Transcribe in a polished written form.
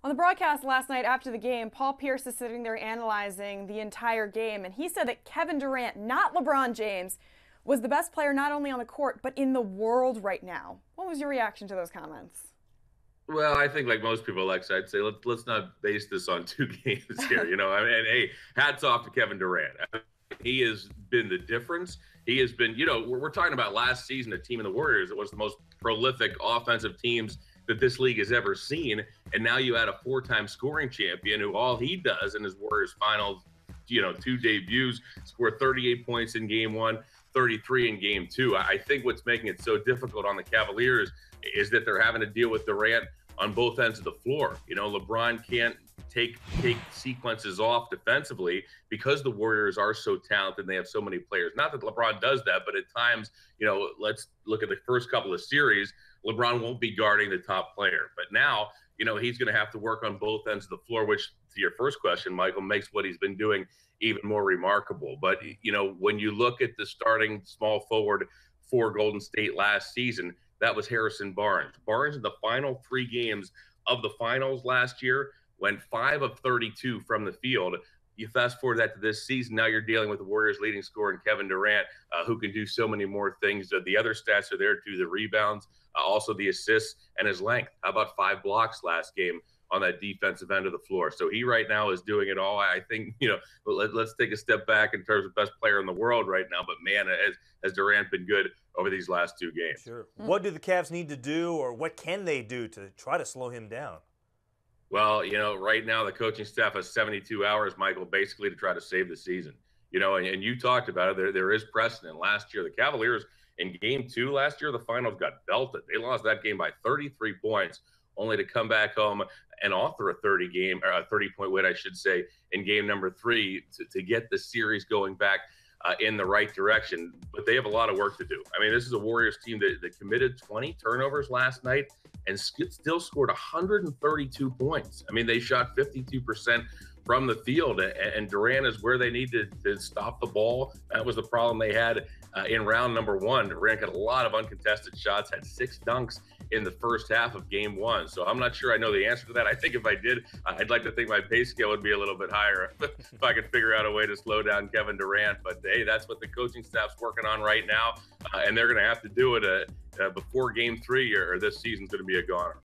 On the broadcast last night after the game, Paul Pierce is sitting there analyzing the entire game, and he said that Kevin Durant, not LeBron James, was the best player not only on the court, but in the world right now. What was your reaction to those comments? Well, I think like most people, Alex, I'd say let's not base this on two games here. I mean, and hey, hats off to Kevin Durant. He has been the difference. He has been, we're talking about last season, a team in the Warriors that was the most prolific offensive teams that this league has ever seen. And now you add a four-time scoring champion who all he does in his Warriors finals, two debuts, score 38 points in game one, 33 in game two. I think what's making it so difficult on the Cavaliers is that they're having to deal with Durant on both ends of the floor. LeBron can't take sequences off defensively because the Warriors are so talented and they have so many players. Not that LeBron does that, but at times, let's look at the first couple of series, LeBron won't be guarding the top player. But now, he's going to have to work on both ends of the floor, which to your first question, Michael, makes what he's been doing even more remarkable. But, when you look at the starting small forward for Golden State last season, that was Harrison Barnes. Barnes in the final three games of the finals last year went 5 of 32 from the field. You fast forward that to this season, now you're dealing with the Warriors' leading scorer in Kevin Durant, who can do so many more things. The other stats are there too, the rebounds, also the assists, and his length. How about 5 blocks last game on that defensive end of the floor? So he right now is doing it all. I think, let's take a step back in terms of best player in the world right now. But man, has Durant been good over these last two games. Sure. What do the Cavs need to do, or what can they do to try to slow him down? Well, right now the coaching staff has 72 hours, Michael, basically to try to save the season. And you talked about it. There is precedent. Last year, the Cavaliers in game two last year, the finals got belted. They lost that game by 33 points, only to come back home and author a 30-point win, I should say, in game number 3 to get the series going back in the right direction. But they have a lot of work to do. I mean, this is a Warriors team that committed 20 turnovers last night and still scored 132 points. I mean, they shot 52% from the field, and Durant is where they need to stop the ball. That was the problem they had in round number 1. Durant got a lot of uncontested shots, had 6 dunks in the first half of game 1. So I'm not sure I know the answer to that. I think if I did, I'd like to think my pay scale would be a little bit higher if I could figure out a way to slow down Kevin Durant. But hey, that's what the coaching staff's working on right now, and they're going to have to do it before game 3, or this season's going to be a goner.